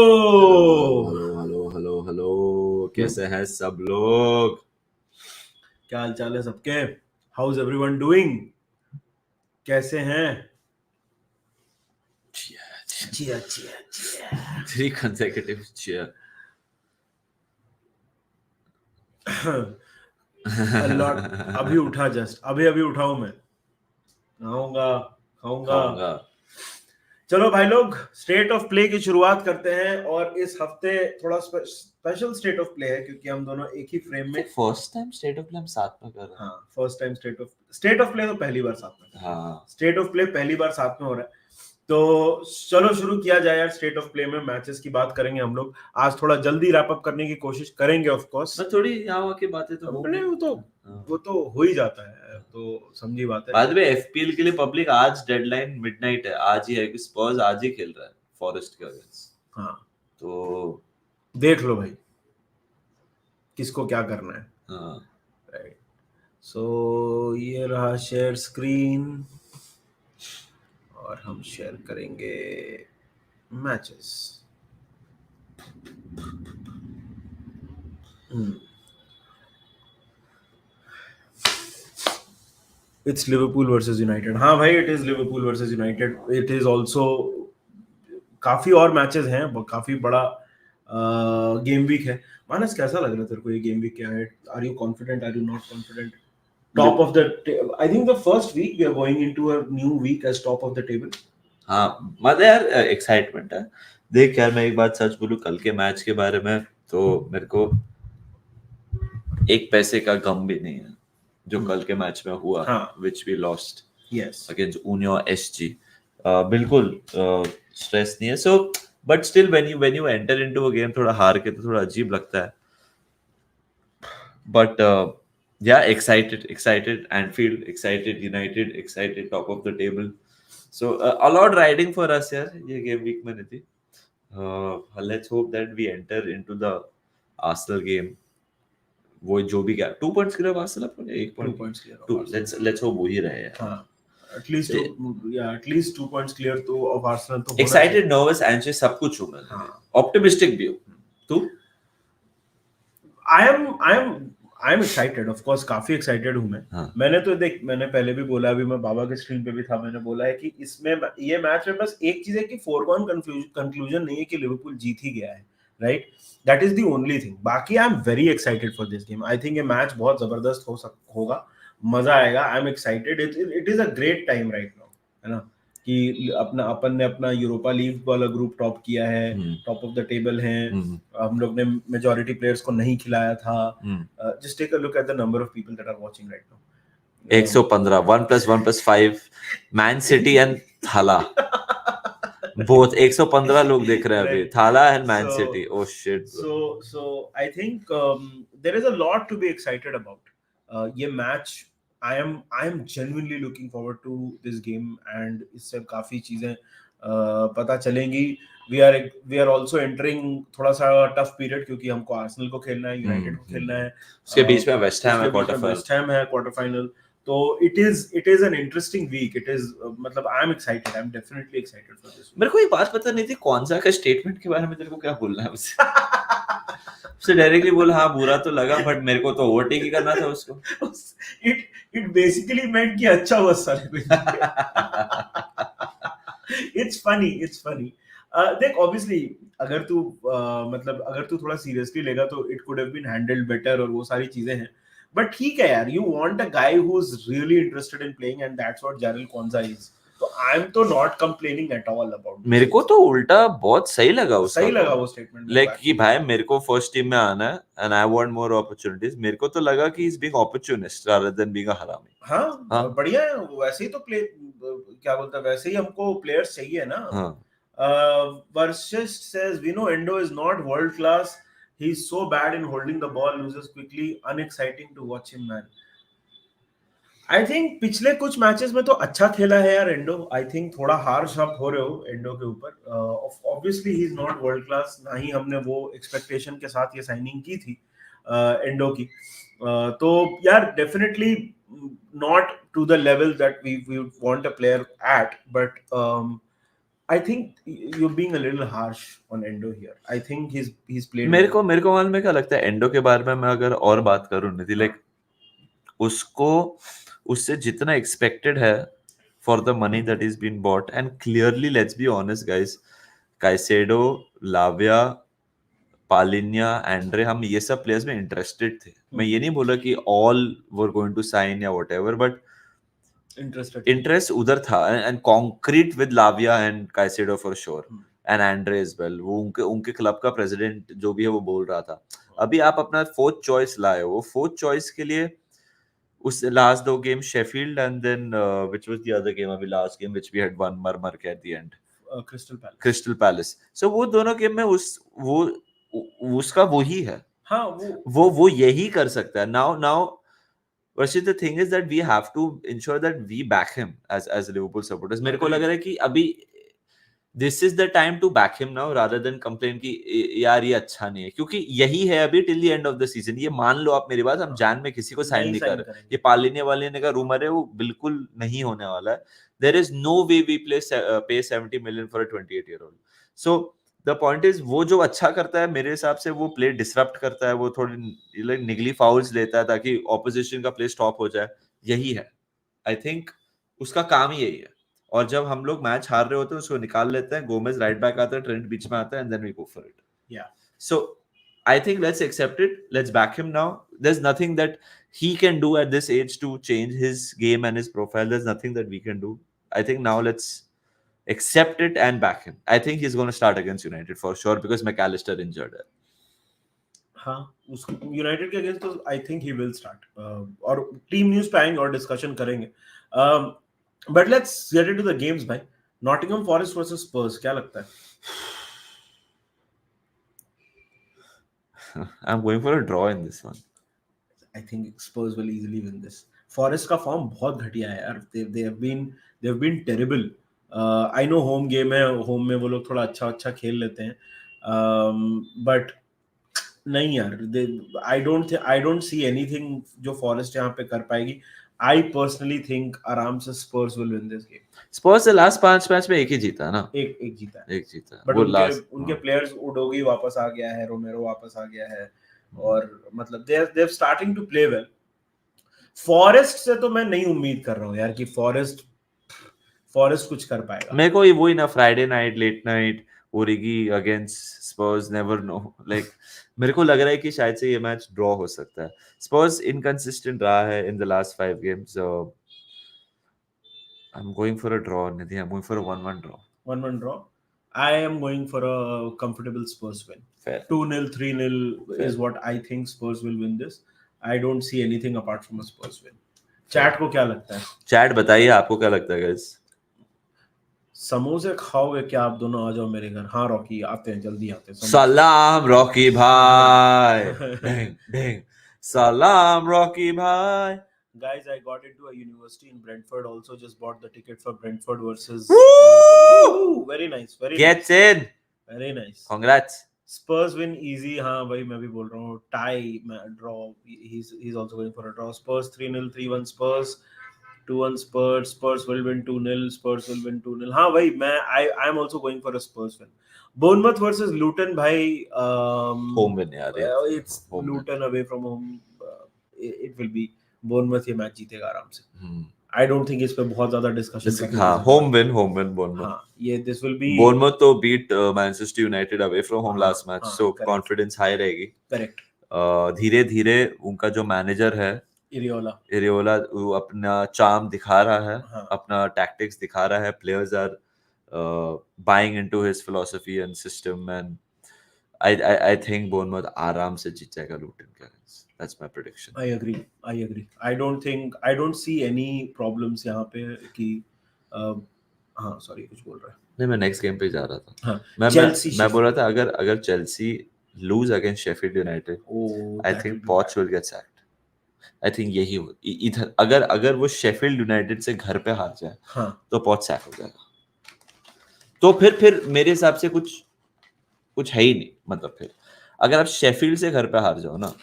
Hello hello कैसे हैं सब लोग? क्या हाल चाल है सबके? How is everyone doing? कैसे हैं? Chia chia chia 3 consecutive cheer. Lot अभी उठा, जस्ट अभी उठा हूं मैं। नहाऊंगा, खाऊंगा। खाऊंगा। चलो भाई लोग, स्टेट ऑफ प्ले की शुरुआत करते हैं। और इस हफ्ते थोड़ा स्पेशल स्टेट ऑफ प्ले है क्योंकि हम दोनों एक ही फ्रेम में। First time state of play हम साथ में कर रहे हैं। हाँ, first time state of play तो पहली बार साथ में कर रहे हैं। हाँ, स्टेट ऑफ प्ले पहली बार साथ में हो रहा है। तो चलो शुरू किया जाए यार। स्टेट ऑफ प्ले में मैचेस की बात करेंगे हम लोग। आज थोड़ा जल्दी रैप अप करने की कोशिश करेंगे ऑफ कोर्स। मैं थोड़ी यहाँ वहाँ की बातें तो अपने हाँ। वो तो हो ही जाता है, तो समझी बात है। बाद में एफपीएल के लिए पब्लिक आज डेडलाइन मिडनाइट है, आज ही है कि स्पर्स आज ही खेल रहा है फॉरेस्ट के अगेंस्ट। हाँ, तो देख लो भाई किसको क्या करना है। हाँ, राइट। सो ये रहा शेयर स्क्रीन और हम शेयर करेंगे matches. It's Liverpool versus United. हाँ भाई, it is Liverpool versus United. It is also काफी और मैचेस हैं, काफी बड़ा गेम वीक है। मानस, कैसा लग रहा है तेरे को ये गेम वीक? क्या है? Are you confident, are you not confident? Top of the I think the first week we are going into a new week as top of the table. हाँ मतलब यार एक्साइटमेंट है। देख यार, मैं एक बात सच बोलूं, कल के मैच के बारे में तो मेरे को एक पैसे का गम भी नहीं है जो कल के मैच में हुआ, हाँ। Which we lost yes. Against Union SG. बिल्कुल स्ट्रेस नहीं है। So but still when you enter into a game थोड़ा हार के तो थोड़ा अजीब लगता है। But yeah excited Anfield, excited United, excited top of the table. So a lot riding for us यार ये गेम वीक में नहीं थी। Let's hope that we enter into the Arsenal game. वो जो भी क्या 2 पॉइंट्स के लिए आर्सेनल अपन 1 2 point points clear to, of Arsenal. Let's hope वो ही रहे यार। हाँ, एटलीस्ट एटलीस्ट 2 पॉइंट्स क्लियर तो ऑफ आर्सेनल तो होना एक्साइटेड, चाहिए। नर्वस, एंशियस सब कुछ हूं मैं। हाँ। ऑप्टिमिस्टिक भी हूं। तू? आई एम एक्साइटेड, ऑफ कोर्स काफी एक्साइटेड हूं मैं। हाँ। मैंने तो देख, मैंने पहले भी बोला, अभी मैं बाबा के स्ट्रीम पे भी था, मैंने बोला है कि इसमें ये मैच में बस एक चीज है कि फोरगॉन कंक्लूजन नहीं है कि लिवरपूल जीत ही गया है। Right, that is the only thing. बाकी I am very excited for this game. I think ये मैच बहुत जबरदस्त होगा, मजा आएगा। I am excited. It is a great time right now, है ना? कि अपन ने अपना यूरोपा लीग वाला ग्रुप टॉप किया है, टॉप ऑफ द टेबल है। हम लोग ने मेजॉरिटी प्लेयर्स को नहीं खिलाया था। Just take a look at the number of people that are watching right now. 115 1 + 1 + 5 Man City and Thala both 115 लोग देख रहे हैं अभी। Thala and Man City. Oh shit bro. So I think there is a lot to be excited about. ये match I am genuinely looking forward to this game, and इससे काफी चीजें पता चलेंगी। we are also entering थोड़ा सा tough period क्योंकि हमको आर्सेनल को खेलना है, यूनाइटेड को खेलना है। उसके बीच में वेस्ट हैम है उसके बीच में वेस्ट हैम है क्वार्टर फाइनल। तो it is an interesting week. It is मतलब I am excited. I am definitely excited for this week. मेरे को ये बात पता नहीं थी कौन सा का स्टेटमेंट के बारे में तेरे को क्या बोलना है उससे। उससे डायरेक्टली बोला हाँ बुरा तो लगा, बट मेरे को तो ओवरटेक ही करना था उसको। it basically meant कि अच्छा हुआ साले को। it's funny. देख, obviously अगर तू मतलब अगर तू थोड़ा सीरियसली लेगा तो it could have been handled better और वो सारी चीजें हैं। बट ठीक है यार, you want a guy who's really interested in playing, and that's what Jarrell Konza is. तो आई एम तो not complaining at all about. मेरे को तो उल्टा बहुत सही लगा उसका। सही लगा वो स्टेटमेंट। लाइक कि भाई मेरे को फर्स्ट टीम में आना है and I want more opportunities. मेरे को तो लगा कि is being opportunist rather than being a हरामी। हाँ, बढ़िया है। वैसे ही तो प्ले क्या बोलता है, वैसे ही हमको प्लेयर्स चाहिए ना। Versus says we know Endo is not world class. He's so bad in holding the ball, loses quickly, unexciting to watch him, man. I think पिछले कुछ मैचेस में तो अच्छा खेला है यार एंडो। आई थिंक थोड़ा हार्श आप हो रहे हो एंडो के ऊपर। Obviously he is not world class, ना ही हमने वो एक्सपेक्टेशन के साथ ये साइनिंग की थी एंडो की। तो यार definitely not to the level that we want a player at, but I think you're being a little harsh on Endo here. I think he's played मेरे well. को मालूम में क्या लगता है एंडो के बारे में मैं अगर और बात करूं निधि लाइक उसको उससे जितना एक्सपेक्टेड है for the money that is been bought and clearly let's be honest guys Caicedo Lavia Palhinha Andre हम ये सब प्लेयर्स में इंटरेस्टेड थे मैं ये नहीं बोला कि all were going to sign या व्हाटएवर बट इंटरेस्ट उधर था and concrete with Lavia and Caicedo for sure and Andre as well वो उनके क्लब का प्रेसिडेंट जो भी है वो बोल रहा था अभी आप अपना फोर्थ चॉइस लाए हो फोर्थ चॉइस के लिए उस लास्ट दो game Sheffield and then which was the other game अभी last game which we had won मर के at the end Crystal Palace so वो दोनों गेम में वो उसका वही है हाँ वो यही कर सकता है now Rashid, the thing is that we have to ensure that we back him as Liverpool supporters. मेरे को लग रहा है कि अभी this is the time to back him now rather than complain कि यार ये अच्छा नहीं है क्योंकि यही है अभी till the end of the season. ये मान लो आप मेरी बात हम जान में किसी को साइन नहीं कर रहे ये पालिने वाले का रूमर है वो बिल्कुल नहीं होने वाला है there is no way we pay 70 million for a 28-year-old. So the point is वो जो अच्छा करता है मेरे हिसाब से वो प्ले डिसरप्ट करता है वो थोड़ी निगली फाउल्स लेता है ताकि ऑपोजिशन का प्ले स्टॉप हो जाए यही है आई थिंक उसका काम ही यही है और जब हम लोग मैच हार रहे होते हैं उसको निकाल लेते हैं गोमेज राइट बैक आता है ट्रेंट बीच में आता है and then we go for it so I think let's accept it. Let's back him now. There's nothing that he can do at this age to change his game and his profile. There's nothing that we can do. I think now let's accept it and back him. I think he's going to start against United for sure because McAllister injured है. हाँ उसको United के against तो I think he will start और team news पे आएंगे और discussion करेंगे but let's get into the games भाई नॉटिंघम फॉरेस्ट वर्सेस स्पर्स क्या लगता है I'm going for a draw in this one. I think Spurs will easily win this. Forest का फॉर्म बहुत घटिया है यार. They have been terrible. I know home game है, home में वो लोग थोड़ा अच्छा खेल लेते हैं. But नहीं यार, I don't see anything जो Forest यहाँ पे कर पाएगी. I personally think आराम से Spurs will win this game. Spurs से लास्ट 5 मैच में एक ही जीता ना एक जीता है बट उनके प्लेयर्स उडोगी वापस आ गया है रोमेरो वापस आ गया है और मतलब they are starting to play well. Forest से तो मैं नहीं उम्मीद कर रहा हूँ यार कि फॉरेस्ट कुछ कर पाएगा मेरे को वही ना Friday night late night Origi against Spurs never know like मेरे को लग रहा है कि शायद से ये मैच ड्रॉ हो सकता है स्पर्स इनकंसिस्टेंट रहा है in the last 5 games I'm going for a draw Nidhi I'm going for a 1-1 draw 1-1 draw I am going for a comfortable Spurs win. Fair. 2-0 3-0 is what I think Spurs will win this. I don't see anything apart from a Spurs win. Chat को क्या लगता है chat बताइए आपको क्या लगता है guys समोसे खाओगे क्या आप दोनों आ जाओ मेरे घर हाँ रॉकी आते हैं जल्दी आते हैं सलाम रॉकी भाई डेंग डेंग सलाम रॉकी भाई Guys, I got into a university in Brentford. Also, just bought the ticket for Brentford versus. Woo! Very nice. Very Gets nice. in. Very nice. Congrats. Spurs win easy. हाँ भाई मैं भी बोल रहा हूँ. Tie draw. He's also going for a draw. Spurs 3-0, 3-1 Spurs. 2-1 Spurs. Spurs will win 2-0. Spurs will win 2-0. हाँ भाई I am also going for a Spurs win. Bournemouth versus Luton भाई. Home win यार. It's Luton away from home. It will be. Bournemouth ये match जीतेगा आराम से आई don't think इस पे बहुत ज्यादा डिस्कशन हां होम विन बोर्नमथ हां ये दिस विल बी बोर्नमथ तो beat Manchester United away from home last match so confidence high रहेगी करेक्ट धीरे-धीरे उनका जो मैनेजर है इरियोला वो अपना चार्म दिखा रहा है अपना टैक्टिक्स दिखा रहा है players are buying into his philosophy and system and I think Bournemouth आराम से जीत जाएगा लूटन के against that's my prediction. I agree. I don't see any problems यहाँ पे कि हाँ sorry कुछ बोल रहा है नहीं मैं नेक्स्ट गेम पे जा रहा था हाँ, मैं बोल रहा था अगर Chelsea lose against Sheffield United I think Poch will get sacked I think यही इधर अगर वो शेफील्ड यूनाइटेड से घर पे हार जाए तो पॉच सैक हो जाएगा तो फिर मेरे हिसाब से कुछ है ही नहीं मतलब फिर अगर आप शेफील्ड से घर पे हार जाओ ना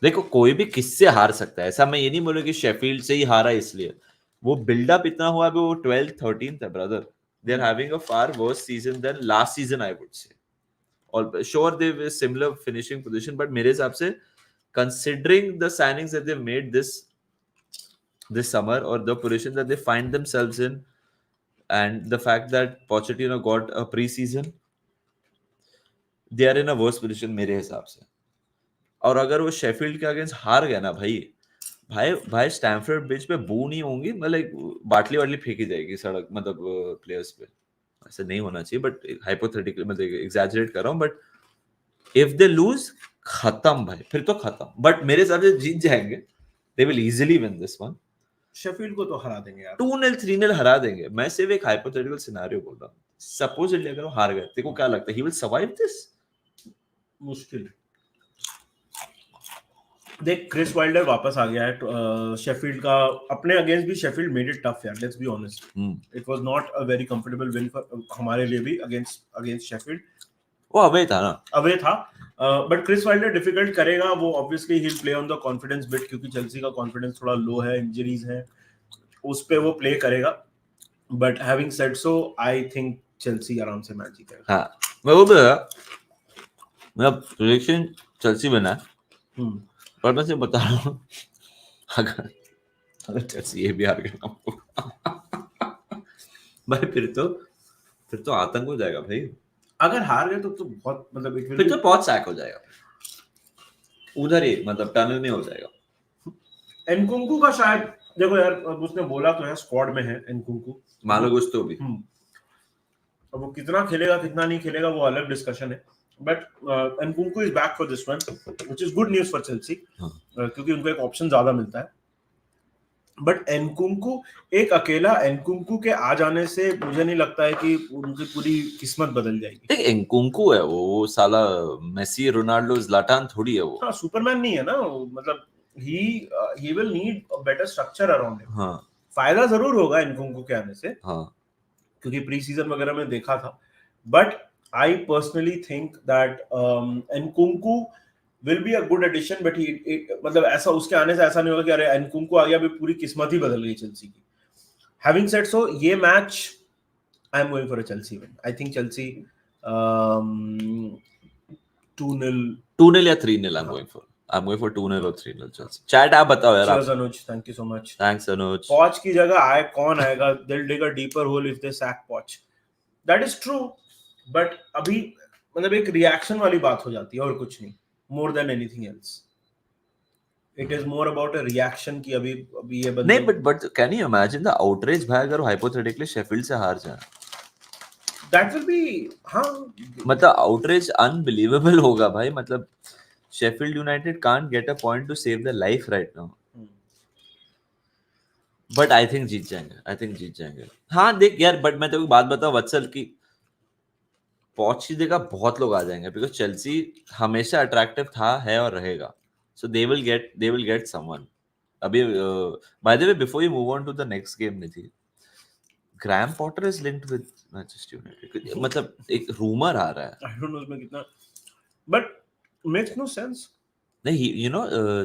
देखो कोई भी किससे हार सकता है ऐसा मैं ये नहीं बोलूं कि शेफील्ड से ही हारा इसलिए वो बिल्डअप इतना हुआ अभी वो 12th 13th है brother They're having a far worse season than last season, I would say. All sure they were similar finishing position, but मेरे हिसाब से considering the signings that they've made this summer or the position that they find themselves in, and the fact that Pochettino got a preseason, they are in a worse position मेरे हिसाब से. और अगर वो Sheffield के against हार गया ना भाई भाई स्टैमफोर्ड ब्रिज पे बू नहीं होंगी, मतलब बाटली वाटली फेंकी जाएगी सड़क, मतलब प्लेयर्स पे. ऐसा नहीं होना चाहिए, बट हाइपोथेटिकली मतलब एग्जैजरेट कर रहा हूँ, बट इफ दे लूज खत्म भाई, फिर तो खत्म. बट मेरे हिसाब से जीत जाएंगे, they will easily win this one. Sheffield को तो हरा देंगे यार, 2-0 3-0 हरा देंगे. मैं सिर्फ एक हाइपोथेटिकल सिनेरियो बोल रहा हूँ. सपोजिटली अगर वो हार गए, तेरे को क्या लगता है ही विल सर्वाइव दिस? मुश्किल. देख क्रिस वाइल्डर वापस आ गया है शेफील्ड का, अपने अगेंस्ट भी शेफील्ड मेड इट टफ यार, let's be honest. It was not a very comfortable win for हमारे लिए भी अगेंस्ट शेफील्ड. वो अवे था ना, अवे था, बट क्रिस वाइल्डर डिफिकल्ट करेगा वो. Obviously he will play on the confidence bit, क्योंकि चेल्सी का कॉन्फिडेंस थोड़ा लो है, इंजरीज हैं, उस पे वो प्ले करेगा. But having said so, I think Chelsea आराम से मैच जीतेगा. हाँ मैं वो भी मेरा प्रेडिक्शन चेल्सी बना, पर मैं सिर्फ बता रहा हूँ अगर चेल्सी ये भी हार गया भाई फिर तो आतंक हो जाएगा भाई. अगर हार गए तो बहुत मतलब फिर तो बहुत सैक हो जाएगा उधर ही, मतलब टनल में हो जाएगा. एनकुंकू का शायद, देखो यार उसने बोला तो है स्क्वाड में है एनकुंकू, मान लो कुछ तो भी. अब वो कितना खेलेगा कितना नहीं खेलेगा वो अलग डिस्कशन है. But Nkunku is back for this one, which is good news for Chelsea, क्योंकि उनको एक ऑप्शन ज्यादा मिलता है. बट एनकुंकू, एक अकेला एनकुंकू के आ जाने से मुझे नहीं लगता है कि उनकी पूरी किस्मत बदल जाएगी. एक एनकुंकू है वो साला मेसी रोनाल्डो ज़्लाटान थोड़ी है वो. हाँ सुपरमैन नहीं है ना, मतलब he will need a better structure around him. हाँ फायदा जरूर होगा एनकुंकू के आने से, हाँ, क्योंकि प्री सीजन वगैरह में देखा था. But I personally think that Nkunku will be a good addition. But मतलब ऐसा उसके आने से ऐसा नहीं होगा कि अरे एनकुंकू आ गया अभी पूरी किस्मत ही बदल गई चेल्सी की. हैविंग सेड सो, ये match I am going for a Chelsea win. I think Chelsea 2-0 या 3-0 I'm going for 2-0 or 3-0 Chelsea. Chat आप बताओ यार. Cheers Anuj, thank you so much. Thanks Anuj. Poch की जगह आए कौन आएगा? They'll dig a deeper hole if they sack Poch. That is true, but अभी मतलब एक रिएक्शन वाली बात हो जाती है और कुछ नहीं. More than anything else, it is more about a reaction कि अभी ये बंदे. नहीं, but can you imagine the outrage भाई अगर hypothetically Sheffield से हार जाए? That will be, हाँ मतलब outrage unbelievable होगा भाई. मतलब Sheffield United can't get a point to save their life right now. But I think जीत जाएंगे. हाँ देख यार, but मैं तेको बात बताऊं वत्सल की, पॉच की जगह बहुत लोग आ जाएंगे, because चेल्सी हमेशा अट्रैक्टिव था, है और रहेगा. So they will get someone. अभी by the way, before you move on to the next game Nidhi, Graham Potter is linked with Manchester United. मतलब एक रूमर आ रहा है. I don't know उसमें कितना, but makes no sense. नहीं, you know,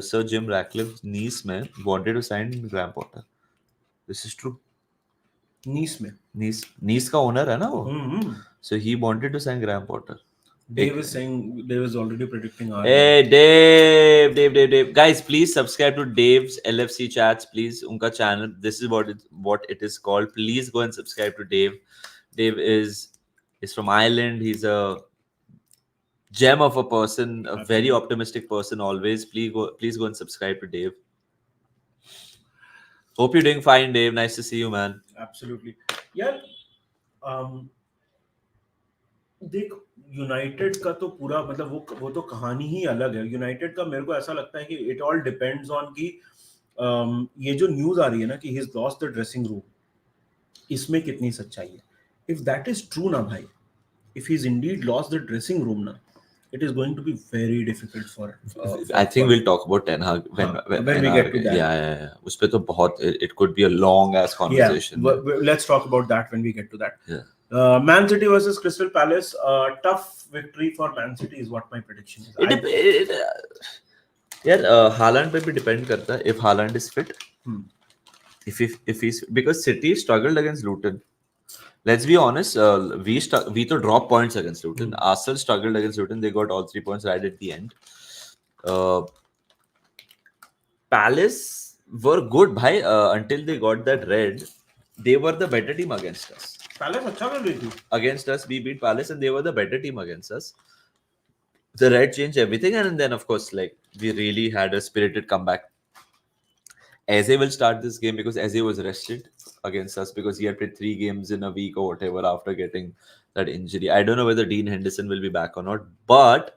Sir Jim Ratcliffe's niece में wanted to sign Graham Potter. This is true. Niece का owner है ना वो. So he wanted to sign Graham Potter. Dave is saying, Dave is already predicting our. Hey Dave. Guys, please subscribe to Dave's LFC chats, please. उनका channel. This is what it is called. Please go and subscribe to Dave. Dave is from Ireland. He's a gem of a person, a very optimistic person always. Please go and subscribe to Dave. Hope you're doing fine, Dave. Nice to see you, man. Absolutely. यार देख United का तो पूरा मतलब वो तो कहानी ही अलग है. यूनाइटेड का मेरे को ऐसा लगता है कि इट ऑल डिपेंड्स ऑन कि ये जो न्यूज़ आ रही है ना कि he is lost the dressing room, इसमें कितनी सच्चाई है. इफ दैट इज ट्रू ना भाई, if he is Indeed lost the dressing room ना, it is going to be very difficult for I think we'll talk about Ten Hag when we get to that. Yeah. उस पे तो बहुत, it could be a long ass conversation. Yeah, let's talk about that when we get to that. Yeah. Man City versus Crystal Palace, tough victory for Man City is what my prediction is. यार Haaland पे भी depend करता है if Haaland is fit. If he's, because City struggled against Luton. Let's be honest. We to drop points against Luton. Arsenal struggled against Luton. They got all 3 points right at the end. Uh, Palace were good, bhai, until they got that red. They were the better team against us. Palace अच्छा कर रही थी. Against us, we beat Palace, and they were the better team against us. The red changed everything, and then of course, like, we really had a spirited comeback. Eze will start this game because Eze was rested against us because he had played 3 games in a week or whatever after getting that injury. I don't know whether Dean Henderson will be back or not, but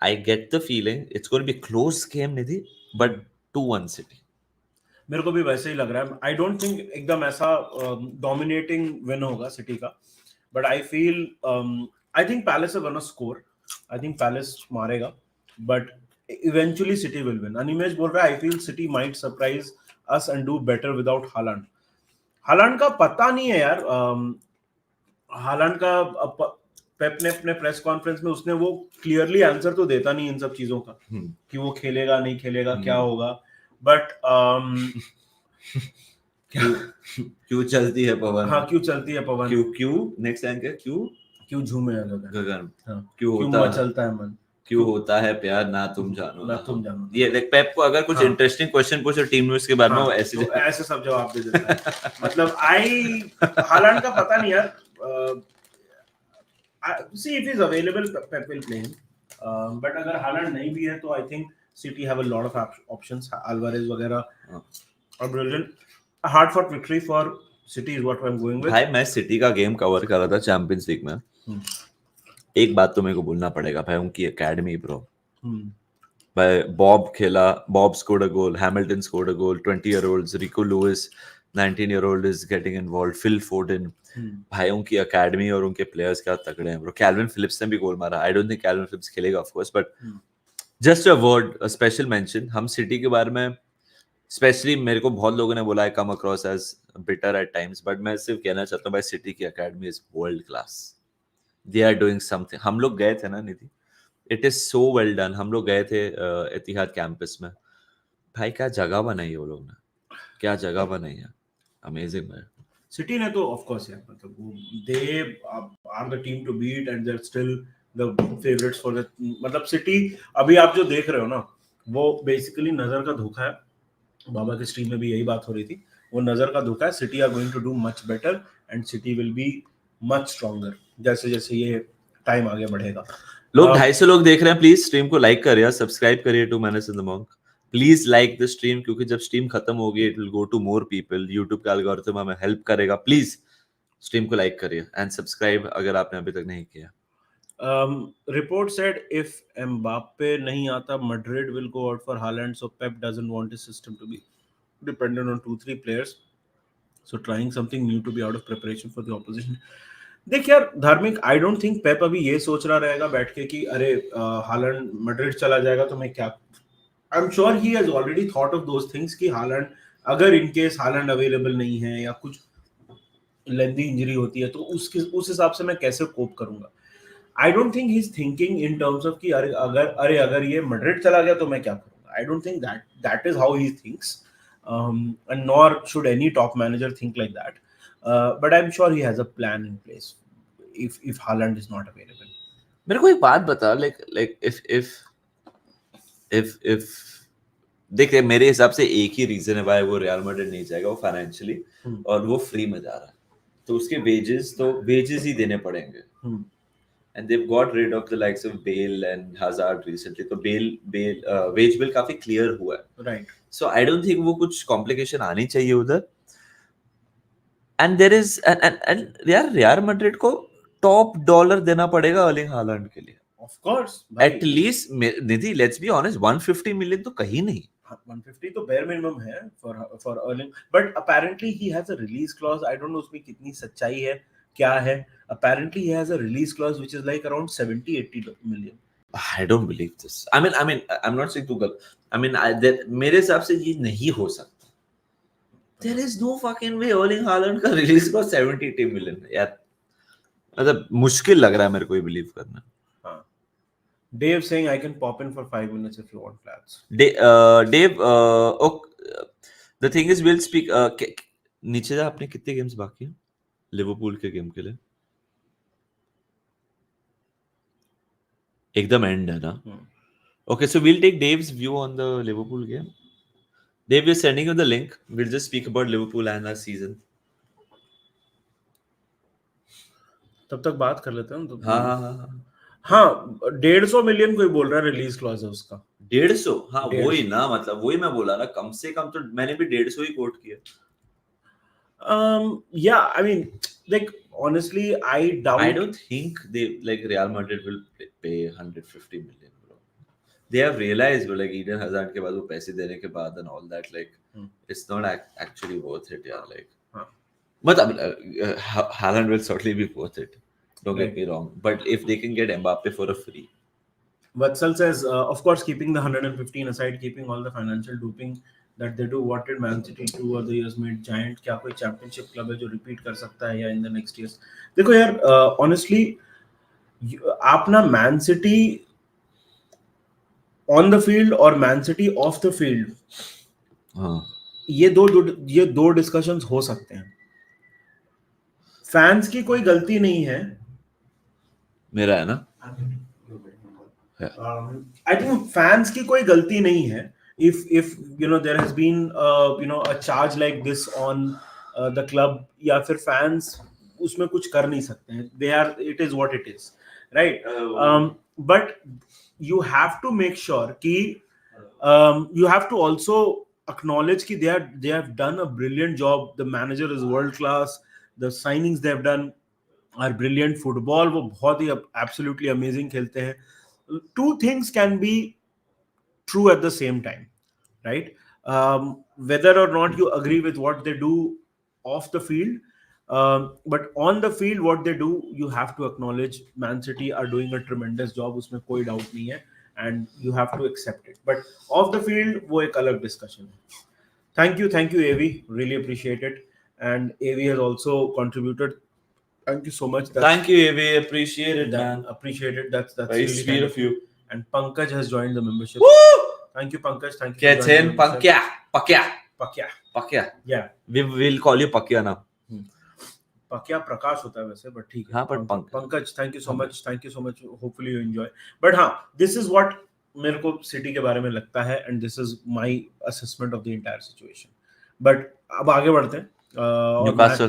I get the feeling it's going to be a close game, Nidhi, but 2-1 City. मेरे को भी वैसे ही लग रहा है. आई don't think एकदम ऐसा dominating win होगा सिटी का, but I feel I think Palace is gonna score. I think Palace मारेगा, but eventually City will win. Animesh बोल रहा है I feel City might surprise us and do better without Haaland. Haaland का पता नहीं है यार. हालैंड का पेप ने अपने प्रेस कॉन्फ्रेंस में उसने वो क्लियरली आंसर तो देता नहीं इन सब चीजों का कि वो खेलेगा नहीं खेलेगा क्या होगा. बट क्यों चलती है पवन. हाँ, क्यों चलती है पवन. क्यों नेक्स्ट लाइन क्या. क्यों झूमे गगन. क्यों होता चलता है मन. क्यों होता है प्यार ना तुम जानो ना तुम जानो. ये लाइक पेप को अगर कुछ इंटरेस्टिंग क्वेश्चन पूछो टीम न्यूज़ के बारे में, वो ऐसे सब जवाब दे देता है. मतलब हालैंड का पता नहीं यार. see if he's available, Pep will play him. But अगर हालैंड नहीं भी है तो I think City have a lot of options. Alvarez वगैरह are brilliant. A hard fought victory for City is what I'm going with. भाई मैं city का game cover कर रहा था चैंपियंस लीग में. एक बात तो मेरे को बोलना पड़ेगा भाई, उनकी एकेडमी ब्रो. भाई बॉब खेला, Bob scored a goal, Hamilton scored a goal, 20-year-olds, RIICO Louis 19-year-old is getting involved, Phil Foden. भाई उनकी एकेडमी और उनके प्लेयर्स क्या तगड़े हैं ब्रो. कैल्विन फिलिप्स ने भी गोल मारा. I don't think Kalvin Phillips खेलेगा of course, but just a word, a special mention. हम सिटी के बारे में स्पेशली, मेरे को बहुत लोगों ने बोला है come across as bitter at times, but मैं सिर्फ कहना चाहता हूँ भाई सिटी की academy is world class. They are doing something. हम लोग गए थे ना Nidhi, it is so well done. हम लोग गए थे एतिहाद कैंपस में. भाई क्या जगह बनाई है वो लोग ने, क्या जगह बनाई है. Amazing man. सिटी ने तो ऑफ कोर्स यार, मतलब they are the team to beat and they are still the favourites for the. मतलब सिटी अभी आप जो देख रहे हो ना, वो बेसिकली नजर का धोखा है. बाबा की स्ट्रीम में भी यही बात हो रही थी. वो नजर का धोखा है. City are going to do much better and City will be much stronger जैसे जैसे ये टाइम आगे बढ़ेगा. लोग 250 लोग देख रहे हैं. प्लीज स्ट्रीम को लाइक करिए, सब्सक्राइब करिए to manage in the monk. Please like the stream, क्योंकि जब स्ट्रीम खत्म होगी it will go to more people. YouTube का एल्गोरिथम हमें हेल्प करेगा. प्लीज स्ट्रीम को लाइक करिए एंड सब्सक्राइब अगर आपने अभी तक नहीं किया. Report said if Mbappe नहीं आता, Madrid will go out for Haaland. So Pep doesn't want his system to be dependent on 2-3 players. So trying something new to be out of preparation for the opposition. देख यार धार्मिक, आई don't think पेप अभी ये सोच रहा रहेगा बैठ के कि अरे हालैंड मैड्रिड चला जाएगा तो मैं क्या. I am sure he has already thought of those things कि हालैंड, अगर इन केस हालैंड अवेलेबल नहीं है या कुछ लेंदी इंजरी होती है तो उस हिसाब से मैं कैसे कोप करूंगा. आई don't think he is thinking in terms of कि अगर ये मैड्रिड चला गया तो मैं क्या करूंगा. आई don't think that is how he thinks, and nor should any top manager think like that. But I'm sure he has a plan in place if Haaland is not available. मेरे को एक बात बता, like if देख, मेरे हिसाब से एक ही रीजन है भाई वो रियल मैड्रिड नहीं जाएगा. वो फाइनेंशियली और वो फ्री में जा रहा है, तो उसके वेजेस ही देने पड़ेंगे. And they've got rid of the likes of Bale and Hazard recently. तो Bale wage bill काफी clear हुआ है. Right. So I don't think वो कुछ complication आनी चाहिए उधर. And there is and यार रियल मैड्रिड को टॉप डॉलर देना पड़ेगा अर्लिंग हालैंड के लिए. Of course. At least Nidhi, let's be honest, 150 million तो कहीं नहीं. 150 तो bare minimum है for earning. But apparently he has a release clause. I don't know उसमें कितनी सच्चाई है, क्या है. Apparently he has a release clause which is like around 70-80 million. I don't believe this. I mean, I'm not saying to. I mean, मेरे हिसाब से ये नहीं हो सकता. There is no fucking way Erling Haaland का release clause 70-80 million यार. मतलब मुश्किल लग रहा है मेरे को ये believe करना. हाँ. Dave saying I can pop in for 5 minutes if you want, lads. Dave, the thing is we'll speak. नीचे जा, अपने कितने गेम्स बाकी हैं लिवरपूल के गेम के लिए? एकदम एंड है ना? Okay, so we'll take Dave's view on the Liverpool game. Dave, we're sending you the link. We'll just speak about Liverpool and our season. तब तक बात कर लेते हैं तो हाँ 150 मिलियन कोई बोल रहा है रिलीज क्लॉज है उसका 150 हाँ 150 वही ना मतलब वही मैं बोला ना कम से कम तो मैंने भी 150 ही कोट किया yeah I mean like honestly I don't think they like Real Madrid will pay 150 million bro. They have realized like Eden Hazard के बाद वो पैसे देने के बाद and all that like it's not actually worth it यार like मतलब Haaland will certainly be worth it. Don't get me wrong. But if they can get Mbappe for a free. Vatsal says, of course, keeping the 115 aside, keeping all the financial doping that they do, what did Man City 2 other years made giant? क्या कोई championship club है जो repeat कर सकता है या in the next years? देखो यार, honestly, आप ना Man City on the field और Man City off the field, ये दो discussions हो सकते हैं. Fans की कोई गलती नहीं है. मेरा है ना? I think fans की कोई गलती नहीं है. If you know there has been you know a charge like this on the club या फिर fans उसमें कुछ कर नहीं सकते हैं. It is what it is, right? But you have to make sure कि you have to also acknowledge कि they have done a brilliant job. The manager is world class. The signings they have done are brilliant. Football वो बहुत ही absolutely amazing खेलते हैं. Two things can be true at the same time, right? Whether or not you agree with what they do off the field, but on the field, what they do, you have to acknowledge Man City are doing a tremendous job. उसमें कोई doubt नहीं है, and you have to accept it. But off the field, वो एक अलग discussion है. Thank you, AV. Really appreciate it. And AV has also contributed. Thank you so much. Thank you, AV. Appreciate it, man. Appreciate it. That's very really sweet of you. And Pankaj has joined the membership. Woo! Thank you, Pankaj. Thank you. Get in, Pakya. Yeah. We'll call you Pakya now. Pakya Prakash होता है वैसे, but ठीक है. हाँ, but Pankaj, thank you so much. Thank you so much. Hopefully you enjoy. But हाँ, this is what मेरे को city के बारे में लगता है, and this is my assessment of the entire situation. But अब आगे बढ़ते हैं. न्यूकासल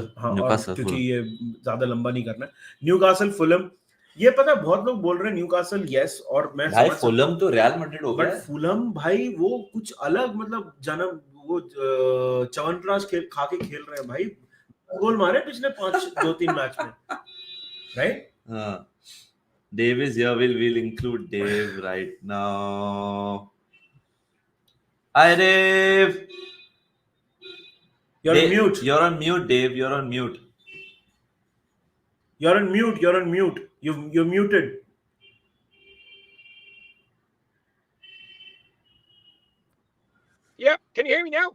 क्योंकि ये ज्यादा लंबा नहीं करना है. न्यूकासल फुलम, ये पता है बहुत लोग बोल रहे हैं न्यूकासल यस, और मैं भाई फुलम तो रियल मैड्रिड हो गया. बट फुलम भाई वो कुछ अलग मतलब जन्म वो च्यवनप्राश खा के खेल रहे हैं भाई. गोल मारे पिछले 2-3 मैच में, right? Dave is here. We'll include Dave right now. Hi Dave. You're on mute. You're on mute, Dave. You're on mute. You're on mute. You're muted. Yep. Can you hear me now?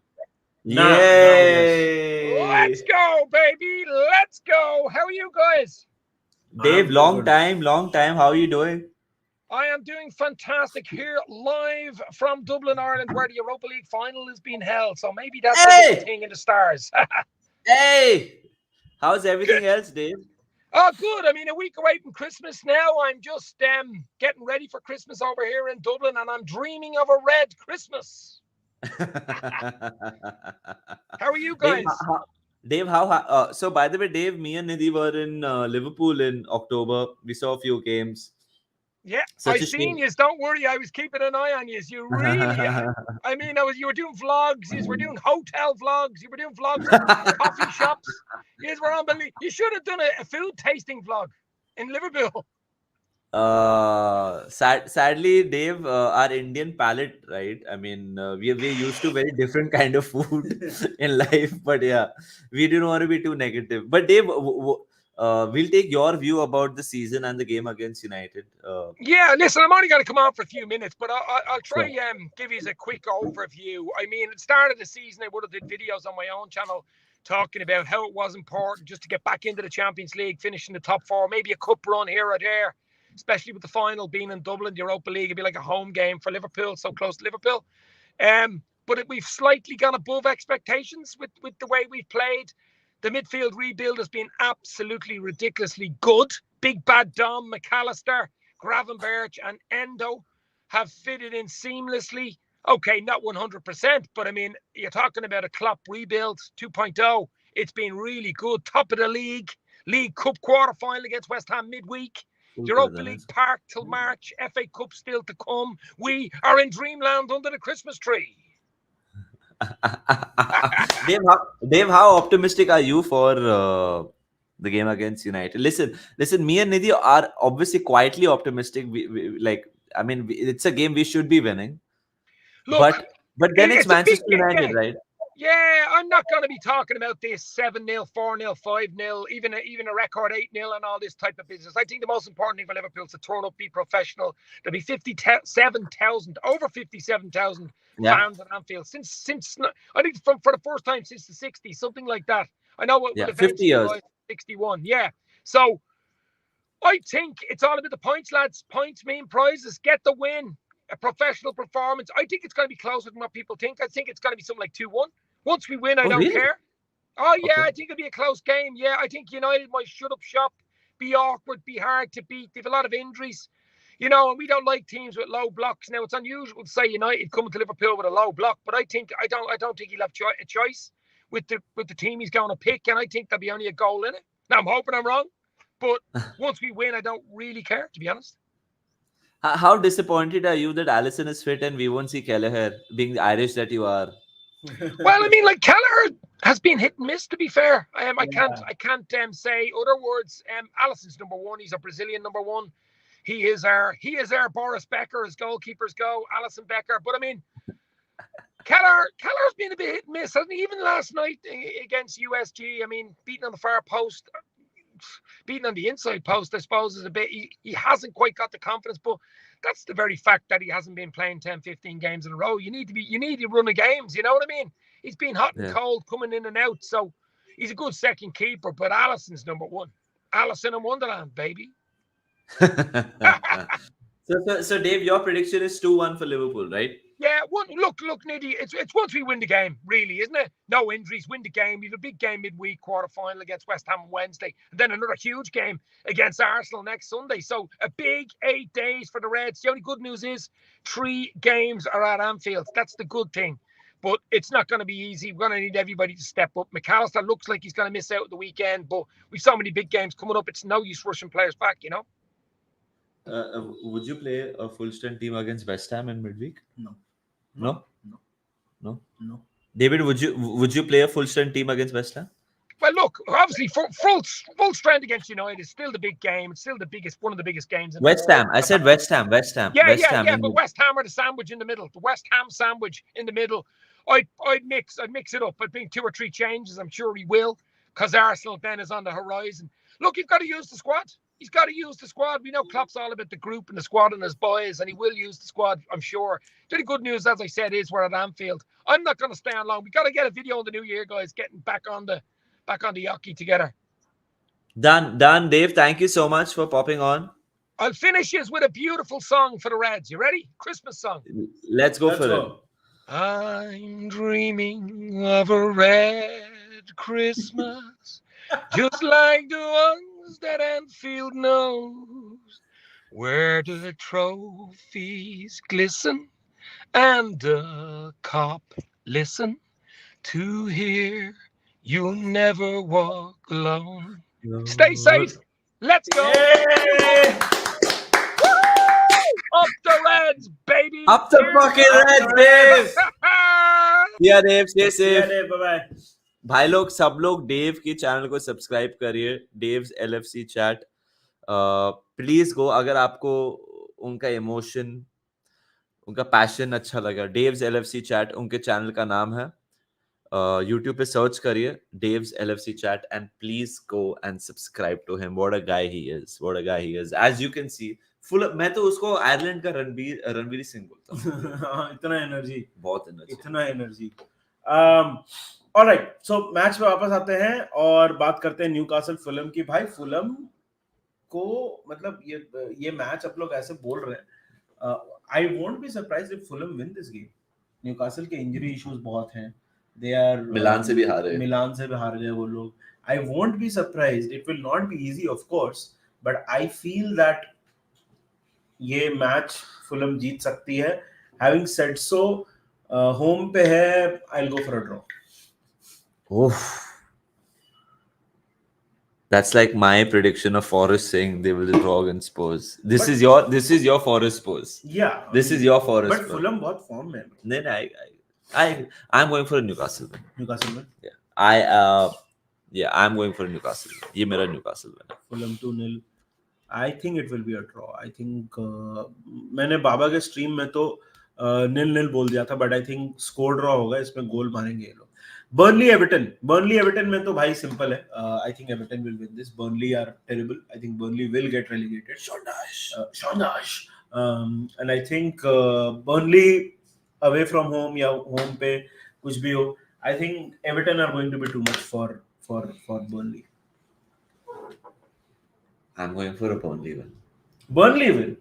Yay! Let's go, baby. Let's go. How are you guys? Dave, long time. How are you doing? I am doing fantastic here live from Dublin, Ireland, where the Europa League final is being held. So maybe that's a thing in the stars. Hey! How's everything else, Dave? Oh, good. I mean, a week away from Christmas now. I'm just getting ready for Christmas over here in Dublin, and I'm dreaming of a red Christmas. How are you guys? Dave, how so by the way, Dave, me and Nidhi were in Liverpool in October. We saw a few games. Yeah, I've seen you. Don't worry, I was keeping an eye on you. You really, I mean, you were doing vlogs. You were doing hotel vlogs. You were doing vlogs at coffee shops. You were unbelievable. You should have done a food tasting vlog in Liverpool. Sadly, Dave, our Indian palate, right? I mean, we're used to very different kind of food in life, but yeah, we didn't want to be too negative. But Dave, we'll take your view about the season and the game against United. Yeah, listen, I'm only going to come on for a few minutes, but I'll try give you a quick overview. I mean, at the start of the season, I would have did videos on my own channel talking about how it was important just to get back into the Champions League, finish in the top 4, maybe a cup run here or there, especially with the final being in Dublin, the Europa League. It'd be like a home game for Liverpool, so close to Liverpool. but we've slightly gone above expectations with the way we've played. The midfield rebuild has been absolutely ridiculously good. Big Bad Dom, McAllister, Gravenberch and Endo have fitted in seamlessly. Okay, not 100%, but I mean, you're talking about a Klopp rebuild 2.0. It's been really good. Top of the League Cup quarter-final against West Ham midweek. Europa League Park till March. FA Cup still to come. We are in dreamland under the Christmas tree. Dave, how optimistic are you for the game against United? Listen, me and Nidhi are obviously quietly optimistic. I mean, it's a game we should be winning. Look, but then it's Manchester United, right? Yeah, I'm not going to be talking about this 7-0, 4-0, 5-0, even a record 8-0 and all this type of business. I think the most important thing for Liverpool is to turn up, be professional. There'll be over 57,000 fans at Anfield since I think for the first time since the 60s, something like that. I know it would 50 years. 61. Yeah. So I think it's all about the points, lads. Points mean prizes. Get the win. A professional performance. I think it's going to be closer than what people think. I think it's going to be something like 2-1. Once we win, I don't care. Oh, yeah, okay. I think it'll be a close game. Yeah, I think United might shut up shop, be awkward, be hard to beat. They have a lot of injuries, and we don't like teams with low blocks. Now, it's unusual to say United coming to Liverpool with a low block, but I don't think he'll have a choice with the team he's going to pick, and I think there'll be only a goal in it. Now, I'm hoping I'm wrong, but once we win, I don't really care, to be honest. How disappointed are you that Alisson is fit and we won't see Kelleher, being the Irish that you are? Well, I mean, like Kelleher has been hit and miss, to be fair. I can't say other words. Alisson's number one. He's a Brazilian number one. He is our Boris Becker as goalkeepers go. Alisson Becker. But I mean, Kelleher's been a bit hit and miss, hasn't he? Even last night against USG. I mean, beating on the far post, beating on the inside post, I suppose, is a bit. He hasn't quite got the confidence, but that's the very fact that he hasn't been playing 10, 15 games in a row. You need to run the games. You know what I mean? He's been hot and cold, coming in and out. So he's a good second keeper, but Alisson's number one. Alisson in Wonderland, baby. So Dave, your prediction is 2-1 for Liverpool, right? Yeah, look, Nidhi, it's once we win the game, really, isn't it? No injuries, win the game. We have a big game midweek, quarter-final against West Ham on Wednesday, and then another huge game against Arsenal next Sunday. So a big 8 days for the Reds. The only good news is 3 games are at Anfield. That's the good thing. But it's not going to be easy. We're going to need everybody to step up. McAllister looks like he's going to miss out the weekend, but we've so many big games coming up. It's no use rushing players back, Would you play a full-strength team against West Ham in midweek? No. David, would you play a full-strength team against West Ham? Well, look, obviously full strength against United is still the big game. It's still one of the biggest games. West Ham. I said West Ham. Yeah. But West Ham are the sandwich in the middle. The West Ham sandwich in the middle. I'd mix it up. I'd bring 2 or 3 changes. I'm sure he will, because Arsenal then is on the horizon. Look, you've got to use the squad. He's got to use the squad. We know Klopp's all about the group and the squad and his boys, and he will use the squad, I'm sure. The only good news, as I said, is we're at Anfield. I'm not going to stay on long. We got to get a video in the new year, guys, getting back on the Yockey together. Done, Dave. Thank you so much for popping on. I'll finish this with a beautiful song for the Reds. You ready? Christmas song. Let's go for it. I'm dreaming of a red Christmas, just like the ones that Anfield knows, where the trophies glisten and the cop listen to hear you'll never walk alone. Stay safe. Let's go. Up the Reds, baby. Up the fucking Reds, Dave. Yeah, Dave, stay safe. Bye-bye. भाई लोग सब लोग Dave के channel को subscribe करिए, Dave's LFC chat. Please go, अगर आपको उनका इमोशन, उनका पैशन अच्छा लगा. डेव्स LFC चैट उनके चैनल का नाम है. YouTube पे सर्च करिए Dave's LFC chat and please go and subscribe to him. What a guy he is. As you can see, full. मैं तो उसको आयरलैंड का रणवीर सिंह बोलता हूँ. इतना एनर्जी, बहुत एनर्जी, इतना एनर्जी. ऑलराइट, सो मैच पे वापस आते हैं और बात करते हैं न्यूकासल फुलम की. भाई फुलम को मतलब ये मैच आप लोग ऐसे बोल रहे हैं, I won't be surprised if Fulham win this game. Newcastle के इंजरी इश्यूज बहुत हैं. They are मिलान से भी हारे. मिलान से भी हार गए वो लोग. I won't be surprised. It will not be easy, of course, but I feel that ये मैच फुलम जीत सकती है. Having said so, होम पे है. I'll go for a draw. Oof. That's like my prediction of Forest saying they will draw against Spurs. This is your Forest Spurs. Yeah. This is your Forest But Spurs. Fulham बहुत form में है. Then I'm going for a Newcastle win. Newcastle में. Yeah. I'm going for a Newcastle win. ये मेरा Newcastle win है. Fulham 2-0. I think it will be a draw. I think मैंने बाबा के stream में तो 0-0 बोल दिया था, but I think score draw होगा. इसमें गोल मारेंगे ये लोग. बर्नली एवर्टन में तो भाई सिंपल है. I think Everton will win this. Burnley are terrible. I think Burnley will get relegated. Shondash. And I think Burnley away from home या home पे कुछ भी हो, I think Everton are going to be too much for Burnley. I'm going for a Burnley win. Burnley will.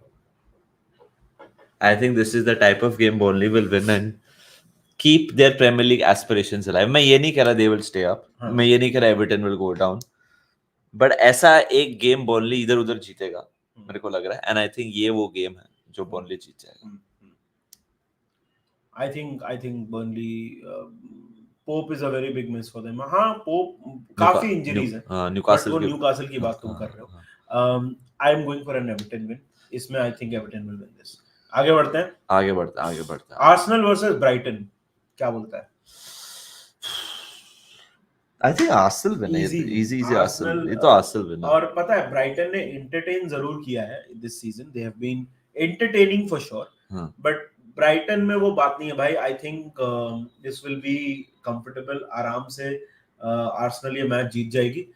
I think this is the type of game Burnley will win and keep their Premier League aspirations alive. मैं ये नहीं कह रहा they will stay up. मैं ये नहीं कह रहा Everton will go down. But ऐसा एक गेम Burnley इधर उधर जीतेगा मेरे को लग रहा है. And I think ये वो गेम है जो Burnley जीत जाएगा. I think Burnley. Pope is a very big miss for them. हाँ, Pope काफी इंजरीज है. न्यूकासल की बात तुम कर रहे हो. I am going for an Everton win. इसमें I think Everton will win this. आगे बढ़ते हैं. Arsenal versus Brighton. क्या बोलता है? I think Arsenal win. Easy Arsenal. ये तो Arsenal win. और पता है Brighton ने entertain जरूर किया है this season. They have been entertaining for sure. But Brighton में वो बात नहीं है भाई. I think this will be comfortable. आराम से Arsenal ये मैच जीत जाएगी.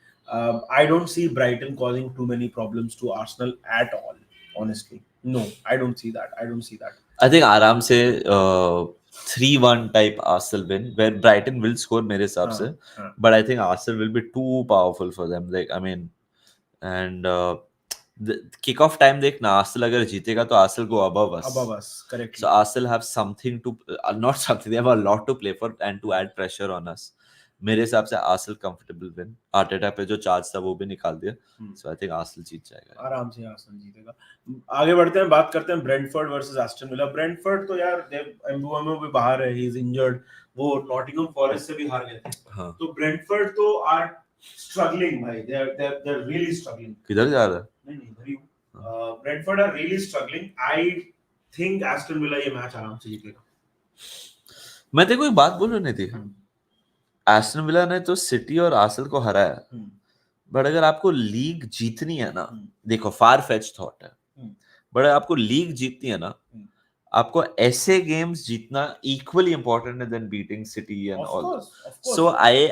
I don't see Brighton causing too many problems to Arsenal at all. Honestly, no, I don't see that. I think आराम से 3-1 type Arsenal win where Brighton will score मेरे हिसाब से. But I think Arsenal will be too powerful for them. Like I mean, and the kick-off time देखना, Arsenal अगर जीतेगा तो Arsenal go above us. Correct. So Arsenal have something to not something. They have a lot to play for and to add pressure on us. मेरे हिसाब से Arsenal comfortable win. Arteta पे जो charge था वो भी निकाल दिया. So I think Arsenal जीत जाएगा. आराम से Arsenal जीतेगा. आगे बढ़ते हैं, बात करते हैं Brentford versus Aston Villa. Brentford तो यार Mbeumo भी बाहर है, he is injured. वो Nottingham Forest से भी हार गए थे. तो Brentford तो are struggling भाई. They're really struggling. किधर जा रहा है? नहीं इधर ही. Brentford are really struggling. I think Aston Villa ये मैच आराम से जीतेगा. मैं तेरे को एक बात बोलूं नहीं थी. एस्टन विला ने तो सिटी और आर्सेनल को हराया. बट अगर आपको लीग जीतनी है ना, देखो फार फेच थॉट है, बट आपको लीग जीतनी है ना, आपको ऐसे गेम्स जीतना इक्वली इंपॉर्टेंट है then beating City and all. So I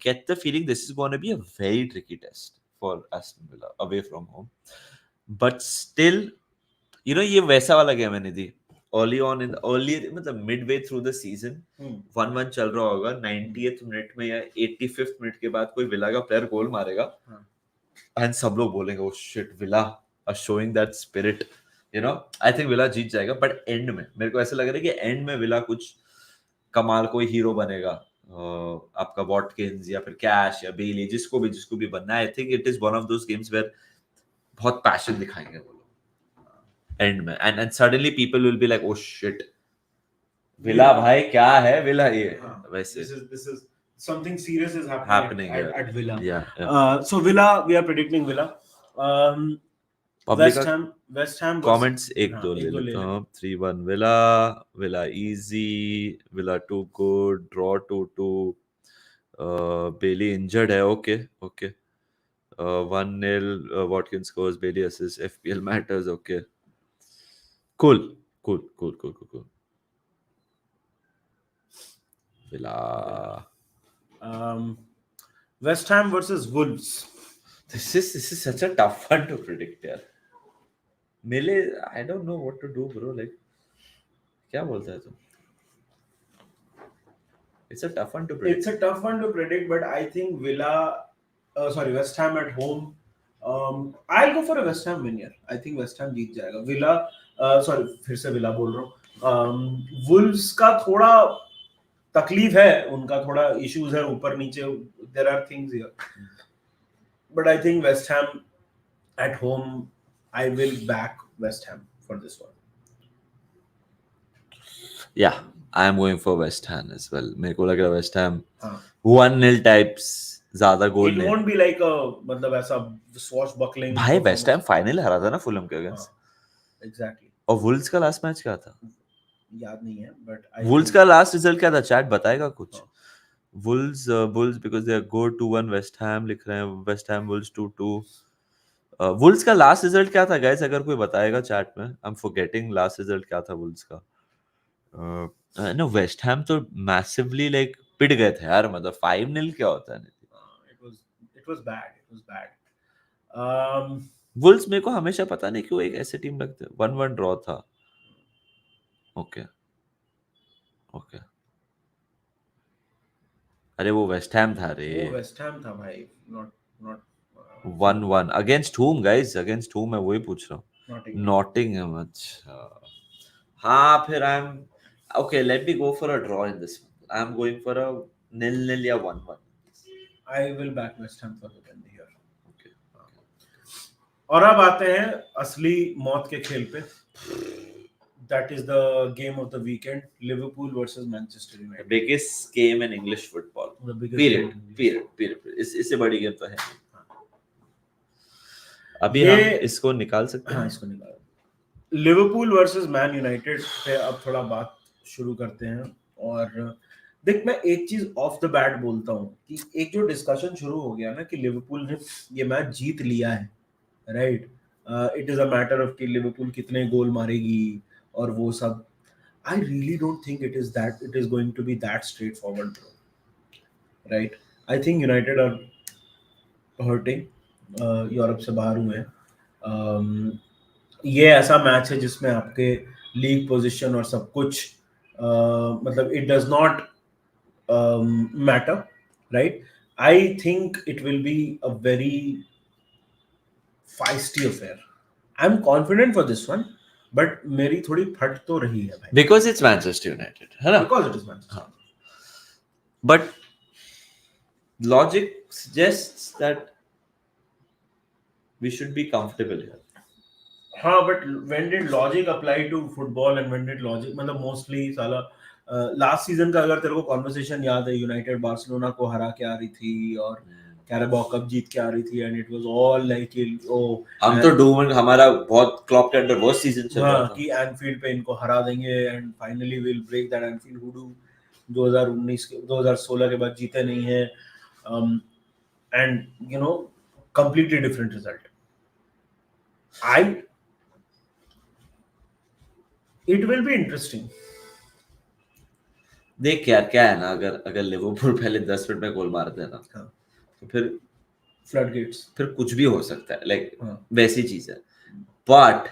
get the feeling this is gonna be a very tricky test for Aston Villa away from home. But still you know ये वैसा वाला game है निधि. Early मतलब midway through the season 1-1 चल रहा होगा, 90th minute में या 85th मिनट के बाद कोई विला का प्लेयर गोल मारेगा एंड सब लोग बोलेंगे oh shit Villa are showing that spirit, you know. I think Villa जीत जाएगा. बट एंड में मेरे को ऐसा लग रहा है कि एंड में विला कुछ कमाल कोई हीरो बनेगा. आपका वॉटकिंस या फिर कैश या बेली, जिसको भी बनना है. I think it is one of those games where बहुत पैशन दिखाएंगे वो एंड में and suddenly people will be like oh shit villa भाई क्या है विला ये. वैसे this is something serious is happening at Villa. So Villa, we are predicting Villa. West Ham comments एक दो ले लेता हूं. 3-1 Villa easy, Villa too good, draw 2-2. Bailey injured है. Okay 1-0 Watkins scores, Bailey assists, FPL matters. Okay. Cool. Villa. West Ham versus Wolves. This is such a tough one to predict, yaar. Mele, I don't know what to do, bro. Like, क्या बोलता है तू? It's a tough one to predict. But I think West Ham at home. I'll go for a West Ham win here. I think West Ham जीत जाएगा. फिर से villa बोल रहा हूँ. वुल्व्स का थोड़ा तकलीफ है, उनका थोड़ा इश्यूज है ऊपर नीचे, there are things here, but I think West Ham at home, I will back West Ham for this one. Yeah, I am going for West Ham as well. मेरे को लग रहा है West Ham हाँ. 1-0 types, ज्यादा गोल It नहीं. won't be like a मतलब ऐसा swashbuckling. भाई वेस्ट हैम फाइनल हरा था ना फुलहम के अगेंस्ट. Exactly. और वुल्व्स का लास्ट मैच क्या था? याद नहीं है, but वुल्व्स का लास्ट रिजल्ट क्या था? चैट बताएगा कुछ? हाँ. Wolves because they go 2-1 West Ham लिख रहे हैं. West Ham Wolves 2-2. वुल्व्स का लास्ट रिजल्ट क्या था गाइस? अगर कोई बताएगा चैट में. I am forgetting last result क्या था वुल्व्स का. नो वेस्ट हैम तो मैसिवली लाइक पिट गए थे यार, मतलब 5-0 क्या होता है? it was bad. वुल्व्स मेरे को हमेशा पता नहीं क्यों एक ऐसे टीम लगते. 1-1 ड्रॉ था. ओके. अरे वो वेस्ट हैम था रे. वो वेस्ट हैम था भाई, not 1-1 against whom guys? Against whom मैं वही पूछ रहा हूँ. नॉटिंघम. अच्छा हाँ, फिर I am okay. Let me go for a draw in this. I am going for a 0-0 या 1-1. I will back West Ham for the win here. Okay. और अब आते हैं असली मौत के खेल पे. That is the game of the weekend. Liverpool versus Manchester The United. biggest game in English football. The biggest game in English. Period. इससे बड़ी गेम तो है. अभी ये- हम इसको निकाल सकते हैं. हाँ, इसको निकालो. लिवरपूल वर्सेस मैन यूनाइटेड पे अब थोड़ा बात शुरू करते हैं. और देख, मैं एक चीज ऑफ द बैट बोलता हूँ कि एक जो डिस्कशन शुरू हो गया ना कि लिवरपूल ने ये मैच जीत लिया है, right? It is a matter of कि लिवरपूल कितने गोल मारेगी और वो सब. I really don't think it is going to be that straightforward, bro, right? I think United are hurting, Europe से बाहर हुए हैं. ये ऐसा मैच है जिसमें आपके लीग पोजीशन और सब कुछ मतलब it does not matter, right? I think it will be a very feisty affair. I'm confident for this one, but मेरी थोड़ी फट तो रही है भाई. Because it's Manchester United, है ना? Because it is Manchester. हाँ. But logic suggests that we should be comfortable here. हाँ, but when did logic apply to football and when did logic मतलब mostly साला लास्ट सीजन का अगर तेरे को कॉन्वर्सेशन याद है, यूनाइटेड बार्सिलोना को हरा के आ रही थी और कैराबाओ कप जीत के आ रही थी and it was all like हम तो डूम हमारा बहुत क्लॉप के अंडर वर्स्ट सीजन चल रहा था कि एनफील्ड पे इनको हरा देंगे and finally will break that Anfield hoodoo. 2016 के बाद जीते नहीं है and you know completely different result. It will be interesting. देख यार क्या है ना, अगर लिवरपूल पहले 10 मिनट में गोल मारते हैं ना, हाँ. तो फिर फ्लडगेट्स, फिर कुछ भी हो सकता है. लाइक हाँ. वैसी चीज है. But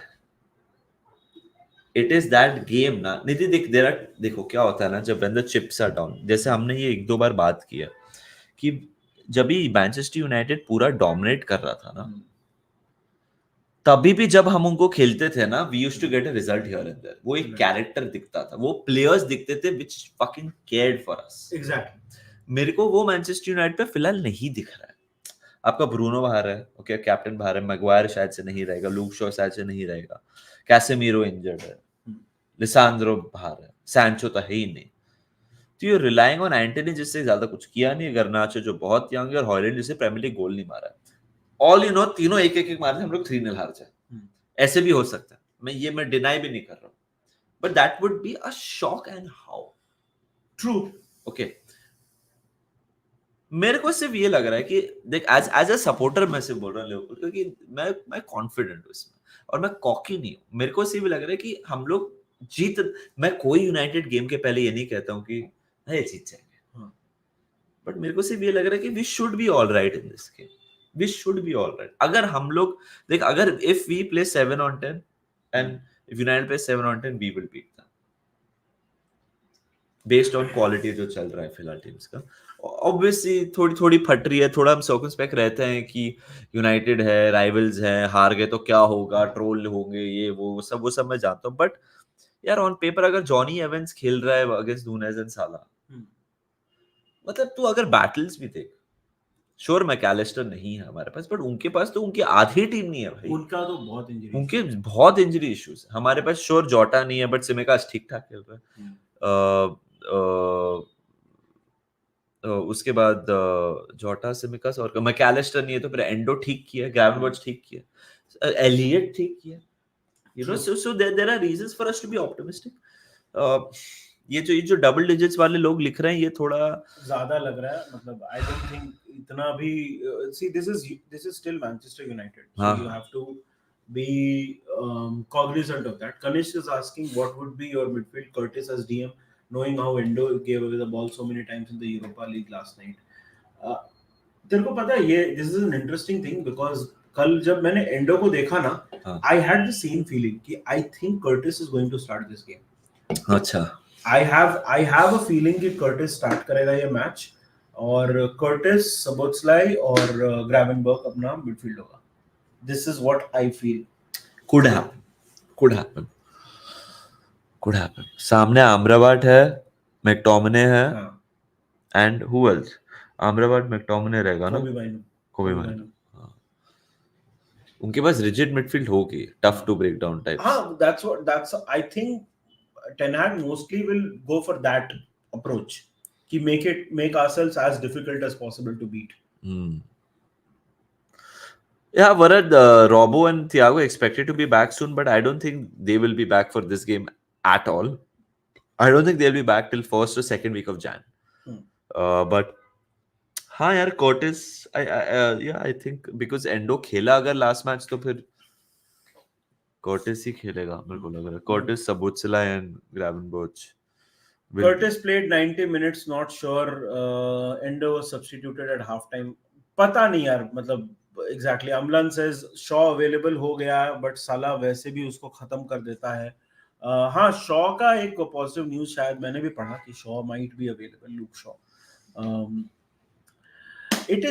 it is that game ना निधि. देखो क्या होता है ना, जब when the chips are down, जैसे हमने ये 1-2 बार बात किया कि जब भी मैनचेस्टर यूनाइटेड पूरा डोमिनेट कर रहा था ना, तभी भी जब हम उनको खेलते थे ना, we used to get a result here and there. वो एक कैरेक्टर दिखता था, वो प्लेयर्स दिखते थे which fucking cared for us. Exactly. मेरे को वो मैनचेस्टर यूनाइटेड पे फिलहाल नहीं दिख रहा है. आपका ब्रूनो बाहर है, ओके, कैप्टन बाहर है, मैगवायर शायद से नहीं रहेगा, लूक शॉ शायद से नहीं रहेगा, कैसेमीरो इंजर्ड है, लिसांड्रो बाहर है, सैंचो तो है ही नहीं. तो यू रिलाइंग ऑन एंटनी जिससे ज्यादा कुछ किया नहीं, गर्नाचो जो बहुत यंग है, और हॉयलैंड जिससे प्रीमियर लीग गोल नहीं मारा है. ऑल यू नो तीनों एक मारते हैं, हम लोग 3-0 हार जाए. ऐसे भी हो सकता है, मैं डिनाई भी नहीं कर रहा हूं, but that would be a shock. And how true. Okay, मेरे को सिर्फ ये लग रहा है कि देख, एज अ सपोर्टर मैं सिर्फ बोल रहा हूँ लिवरपूल, क्योंकि मैं कॉन्फिडेंट हूँ इसमें और मैं कॉकी नहीं हूँ. मेरे को सिर्फ लग रहा है कि हम लोग मैं कोई यूनाइटेड गेम के पहले ये नहीं कहता हूँ कि ये जीत जाएंगे, बट मेरे को सिर्फ ये लग रहा है कि we should be all right in this game. We should be all right. अगर हम लोग देख, अगर if we play 7 on 10 and if United plays 7 on 10, we will beat them based on quality जो चल रहा है फिलहाल टीम्स का. Obviously थोड़ी फट रही है, थोड़ा हम सर्कमस्पेक्ट रहते हैं कि यूनाइटेड है, राइवल्स है, हार गए तो क्या होगा, ट्रोल होंगे, ये वो सब मैं जानता हूँ, बट यार ऑन पेपर अगर जॉनी एवंस खेल रहा है अगेंस्ट नूनेज एंड साला, मतलब तू अगर बैटल्स भी देख, श्योर मैकैलिस्टर नहीं है हमारे पास, बट उनके पास तो उनकी आधी टीम नहीं है भाई, उनका तो बहुत इंजरी, उनके बहुत इंजरी इश्यूज। हमारे पास श्योर जोटा नहीं है, बट सिमिकास ठीक ठाक खेल रहा है। उसके बाद जोटा, सिमिकास और मैकैलिस्टर नहीं है, तो फिर एंडो ठीक किया, ग्रेवेनबर्च ठीक किया, एलियट ठीक किया, you know, so there are reasons for us to be optimistic. ये जो डबल डिजिट्स वाले लोग लिख रहे हैं ये थोड़ा ज्यादा लग रहा है, मतलब आई डोंट थिंक इतना भी, see this is still Manchester United, so you have to be cognizant of that. Kanish is asking what would be your midfield Curtis as DM, knowing how Endo gave away the ball so many times in the Europa League last night. तेरे को पता है ये this is an interesting thing because कल जब मैंने endo को देखा ना, I had the same feeling कि I think Curtis is going to start this game. अच्छा, I have a feeling कि Curtis start करेगा ये मैच, और Curtis, Szoboszlai और Gravenberch अपना मिडफील्ड होगा. This is what I feel. could happen. सामने अमराबाट है, मैकटोमिने है, and who else? Amrabat, McTominay रहेगा ना, कोबी माइनो. उनके पास रिजिड मिडफील्ड होगी, tough to break down types. हाँ, that's I think Ten Hag mostly will go for that approach कि make ourselves as difficult as possible to beat. Yeah, Varad, Robbo and Thiago expected to be back soon, but I don't think they will be back for this game at all. I don't think they'll be back till first or second week of Jan. But हाँ यार, Curtis, I think because Endo खेला अगर last match तो फिर Curtis ही खेलेगा मेरे को लग रहा है. Curtis, Szoboszlai and Gravenberch. Curtis played 90 minutes, not sure. Endo was substituted at halftime. पता नहीं यार, मतलब exactly. Amlan says Shaw available हो गया, but साला वैसे भी उसको खत्म कर देता है. हाँ, Shaw का एक पॉजिटिव न्यूज शायद मैंने भी पढ़ा कि Shaw might be available, Luke Shaw. It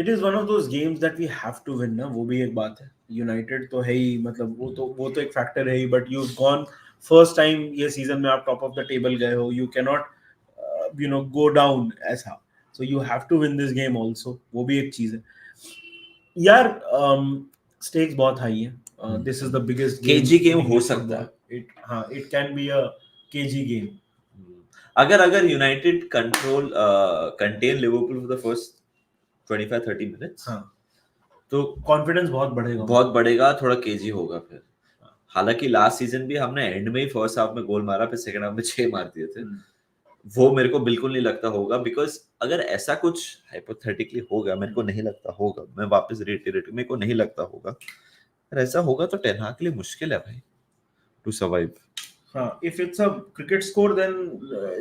is one of those games that we have to win ना, वो भी एक बात है. यूनाइटेड तो है ही, मतलब वो तो एक फैक्टर है ही, but you gone first time ये सीजन में आप टॉप ऑफ द टेबल गए हो, you can not go down ऐसा, so you have to win this game also, वो भी एक चीज है यार. स्टेक्स बहुत हाई है. This is the biggest cagey game हो सकता है. It can be a cagey game. अगर United contain Liverpool for the first 25-30 minutes, तो कॉन्फिडेंस बहुत बढ़ेगा, थोड़ा केजी होगा फिर. हालांकि लास्ट सीजन भी हमने एंड में ही फर्स्ट हाफ में गोल मारा, फिर सेकंड हाफ में 6 मार दिए थे. वो मेरे को बिल्कुल नहीं लगता होगा, बिकॉज अगर ऐसा कुछ हाइपोथेटिकली होगा, मेरे को नहीं लगता होगा, मैं वापस रिटेरेट, मेरे को नहीं लगता होगा, अगर ऐसा होगा तो टेन हाग के लिए मुश्किल है भाई to survive. if it's a cricket score then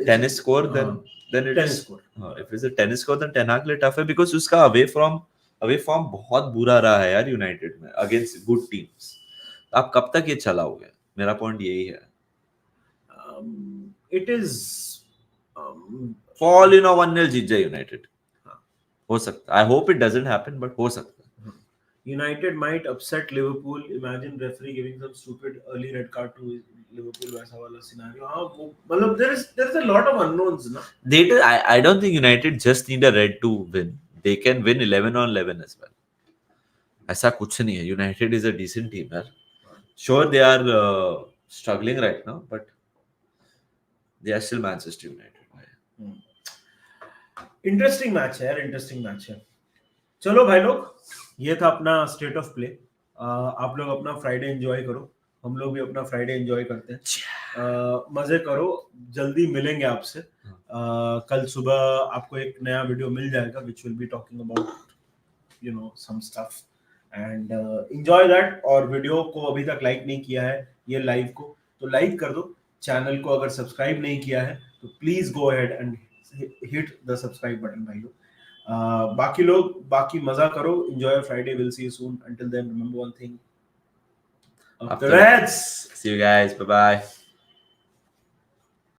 tennis score then it tennis is score. If it's a tennis score then Ten Hag के लिए tough है, because उसका away form बहुत बुरा रहा है यार यूनाइटेड में अगेंस्ट गुड टीम्स. आप कब तक ये चलाओगे, मेरा पॉइंट यही है. It is फॉल 1-0 जीत जाए यूनाइटेड, हो सकता. I hope it doesn't happen, but हो सकता है. United might upset Liverpool. Imagine referee giving some stupid early red card to Liverpool, वैसा वाला scenario. हाँ, वो मतलब there is a lot of unknowns ना. I don't think United just need a red to win. They can win 11-on-11 as well. ऐसा कुछ नहीं है. United is a decent team यार. Sure they are struggling right now, but they are still Manchester United. Interesting match है यार, interesting match है. चलो भाई लोग, ये था अपना स्टेट ऑफ प्ले. आप लोग अपना फ्राइडे एंजॉय करो, हम लोग भी अपना फ्राइडे एंजॉय करते हैं. मजे करो, जल्दी मिलेंगे आपसे. कल सुबह आपको एक नया वीडियो मिल जाएगा which will be talking about some stuff and enjoy that. और वीडियो को अभी तक लाइक नहीं किया है ये लाइव को, तो लाइक कर दो. चैनल को अगर सब्सक्राइब नहीं किया है तो please go ahead and hit the subscribe button भाई लोग. बाकी मजा करो, enjoy Friday. We'll see you soon. Until then, remember one thing. Up the Reds. See you guys. Bye bye.